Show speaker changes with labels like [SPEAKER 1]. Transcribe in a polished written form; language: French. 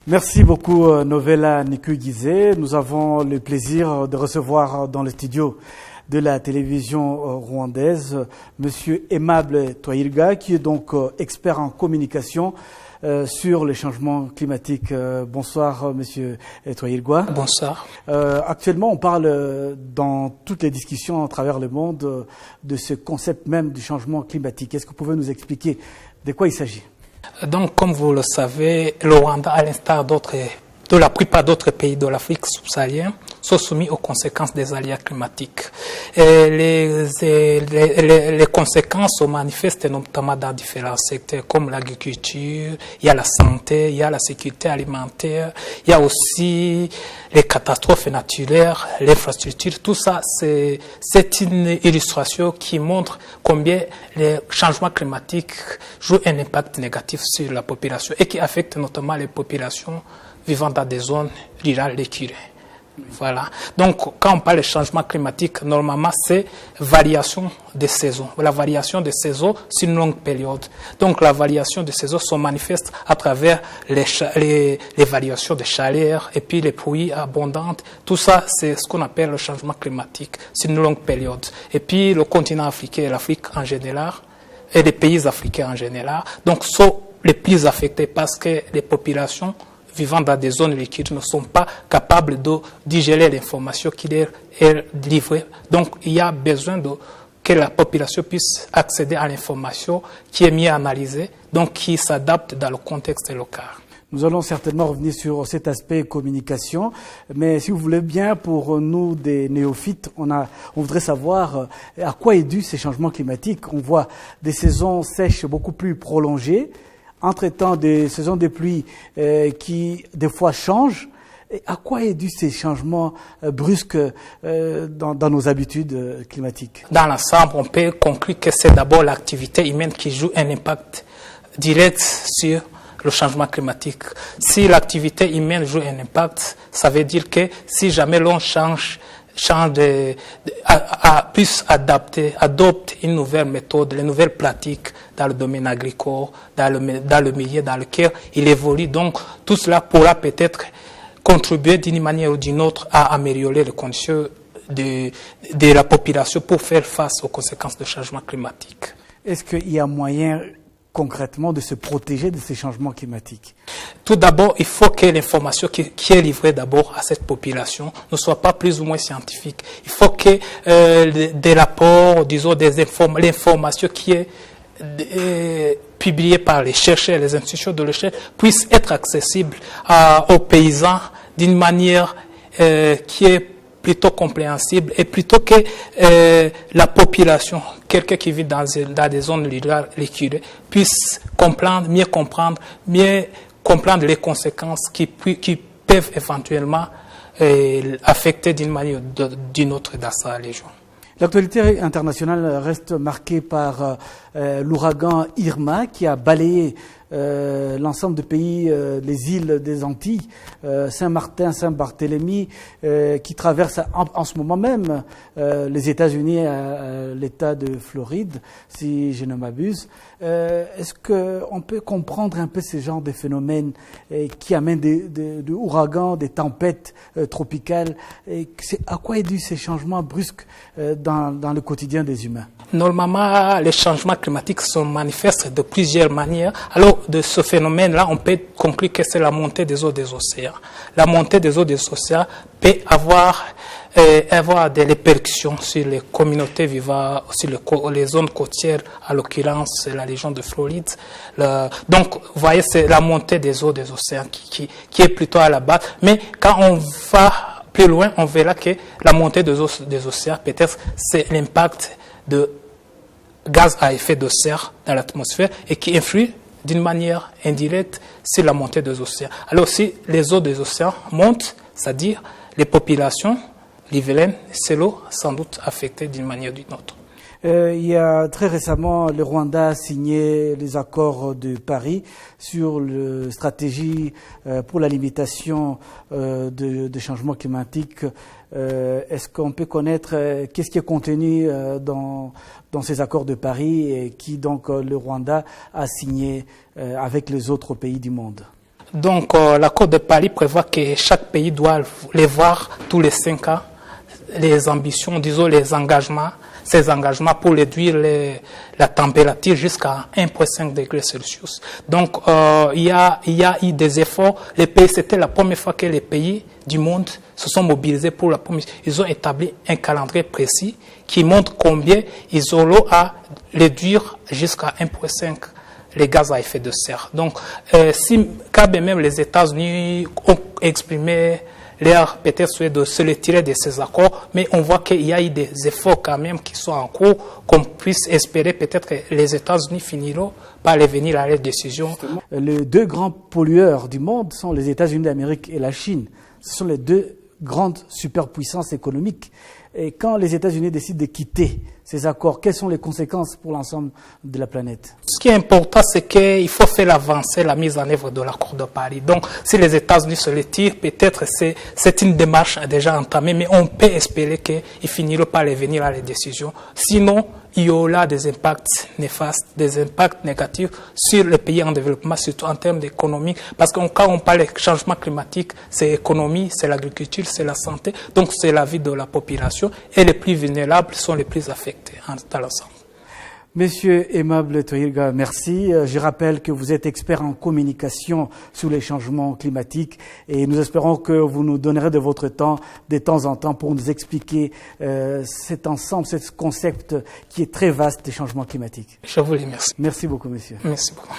[SPEAKER 1] Merci beaucoup Novella Nikugizé. Nous avons le plaisir de recevoir dans le studio de la télévision rwandaise Monsieur Aimable Twahirwa, qui est donc expert en communication sur les changements climatiques. Bonsoir Monsieur Twahirwa.
[SPEAKER 2] Bonsoir.
[SPEAKER 1] Actuellement, on parle dans toutes les discussions à travers le monde de ce concept même du changement climatique. Est-ce que vous pouvez nous expliquer de quoi il s'agit?
[SPEAKER 2] Donc, comme vous le savez, le Rwanda, à l'instar de la plupart d'autres pays de l'Afrique subsaharienne, sont soumis aux conséquences des aléas climatiques. Et les conséquences se manifestent notamment dans différents secteurs comme l'agriculture, il y a la santé, il y a la sécurité alimentaire, il y a aussi les catastrophes naturelles, l'infrastructure. Tout ça, c'est une illustration qui montre combien les changements climatiques jouent un impact négatif sur la population et qui affectent notamment les populations vivant dans des zones rurales reculées. Voilà. Donc, quand on parle de changement climatique, normalement, c'est variation des saisons. La variation des saisons, c'est une longue période. Donc, la variation des saisons se manifeste à travers les variations de chaleur et puis les pluies abondantes. Tout ça, c'est ce qu'on appelle le changement climatique. C'est une longue période. Et puis, le continent africain et l'Afrique en général, et les pays africains en général, donc, sont les plus affectés parce que les populations vivant dans des zones liquides ne sont pas capables de digérer l'information qui leur est livrée. Donc, il y a besoin que la population puisse accéder à l'information qui est mieux analysée, donc qui s'adapte dans le contexte local.
[SPEAKER 1] Nous allons certainement revenir sur cet aspect communication, mais si vous voulez bien, pour nous des néophytes, on voudrait savoir à quoi est dû ces changements climatiques. On voit des saisons sèches beaucoup plus prolongées, entre-temps des saisons de pluie qui des fois changent. Et à quoi est dû ces changements brusques dans nos habitudes climatiques?
[SPEAKER 2] Dans l'ensemble, on peut conclure que c'est d'abord l'activité humaine qui joue un impact direct sur le changement climatique. Si l'activité humaine joue un impact, ça veut dire que si jamais l'on adopte une nouvelle méthode, les nouvelles pratiques dans le domaine agricole, dans le milieu dans lequel il évolue. Donc, tout cela pourra peut-être contribuer d'une manière ou d'une autre à améliorer les conditions de la population pour faire face aux conséquences du changement climatique.
[SPEAKER 1] Est-ce qu'il y a moyen concrètement de se protéger de ces changements climatiques?
[SPEAKER 2] Tout d'abord, il faut que l'information qui est livrée d'abord à cette population ne soit pas plus ou moins scientifique. Il faut que des rapports, disons, l'information qui est publiée par les chercheurs, les institutions de recherche, puisse être accessible aux paysans d'une manière qui est plutôt compréhensible et plutôt que la population, quelqu'un qui vit dans des zones rurales reculées, puisse mieux comprendre les conséquences qui peuvent éventuellement affecter d'une manière ou d'une autre dans sa région.
[SPEAKER 1] L'actualité internationale reste marquée par l'ouragan Irma qui a balayé l'ensemble des pays, les îles des Antilles, Saint-Martin, Saint-Barthélemy, qui traversent en ce moment même les États-Unis, l'État de Floride, si je ne m'abuse. Est-ce qu'on peut comprendre un peu ce genre de phénomènes qui amènent des ouragans, des tempêtes tropicales? À quoi est dû ces changements brusques dans le quotidien des humains?
[SPEAKER 2] Normalement, les changements climatiques se manifestent de plusieurs manières. Alors, de ce phénomène-là, on peut conclure que c'est la montée des eaux des océans. La montée des eaux des océans peut avoir des répercussions sur les communautés vivant sur les zones côtières, à l'occurrence la région de Floride. Donc, vous voyez, c'est la montée des eaux des océans qui est plutôt à la base. Mais quand on va plus loin, on verra que la montée des eaux des océans, peut-être, c'est l'impact de gaz à effet de serre dans l'atmosphère et qui influe d'une manière indirecte sur la montée des océans. Alors si les eaux des océans montent, c'est-à-dire les populations riveraines, c'est l'eau sans doute affectée d'une manière ou d'une autre.
[SPEAKER 1] Il y a très récemment, le Rwanda a signé les accords de Paris sur la stratégie pour la limitation de changements climatiques. Est-ce qu'on peut connaître qu'est-ce qui est contenu dans ces accords de Paris et qui donc le Rwanda a signé avec les autres pays du monde?
[SPEAKER 2] Donc, l'accord de Paris prévoit que chaque pays doit les voir tous les 5 ans, les ambitions, disons les engagements, ces engagements pour réduire la température jusqu'à 1,5 degrés Celsius. Donc, il y a eu des efforts. Les pays, c'était la première fois que les pays du monde se sont mobilisés pour la première. Ils ont établi un calendrier précis qui montre combien ils auront à réduire jusqu'à 1,5 les gaz à effet de serre. Donc, si quand même les États-Unis ont exprimé leur peut-être souhait de se retirer de ces accords, mais on voit qu'il y a eu des efforts quand même qui sont en cours, qu'on puisse espérer peut-être que les États-Unis finiront par revenir à leur décision.
[SPEAKER 1] Les deux grands pollueurs du monde sont les États-Unis d'Amérique et la Chine. Ce sont les deux grandes superpuissances économiques. Et quand les États-Unis décident de quitter ces accords, quelles sont les conséquences pour l'ensemble de la planète?
[SPEAKER 2] Ce qui est important, c'est qu'il faut faire avancer la mise en œuvre de l'accord de Paris. Donc, si les États-Unis se retirent, peut-être c'est une démarche déjà entamée, mais on peut espérer qu'ils finiront par revenir à les décisions. Sinon, il y aura des impacts néfastes, des impacts négatifs sur les pays en développement, surtout en termes d'économie. Parce que quand on parle de changement climatique, c'est l'économie, c'est l'agriculture, c'est la santé, donc c'est la vie de la population. Et les plus vulnérables sont les plus affectés dans l'ensemble.
[SPEAKER 1] Monsieur Aimable Toyirga, merci. Je rappelle que vous êtes expert en communication sur les changements climatiques et nous espérons que vous nous donnerez de votre temps, de temps en temps, pour nous expliquer cet ensemble, ce concept qui est très vaste des changements climatiques.
[SPEAKER 2] Je vous remercie.
[SPEAKER 1] Merci beaucoup, monsieur.
[SPEAKER 2] Merci beaucoup.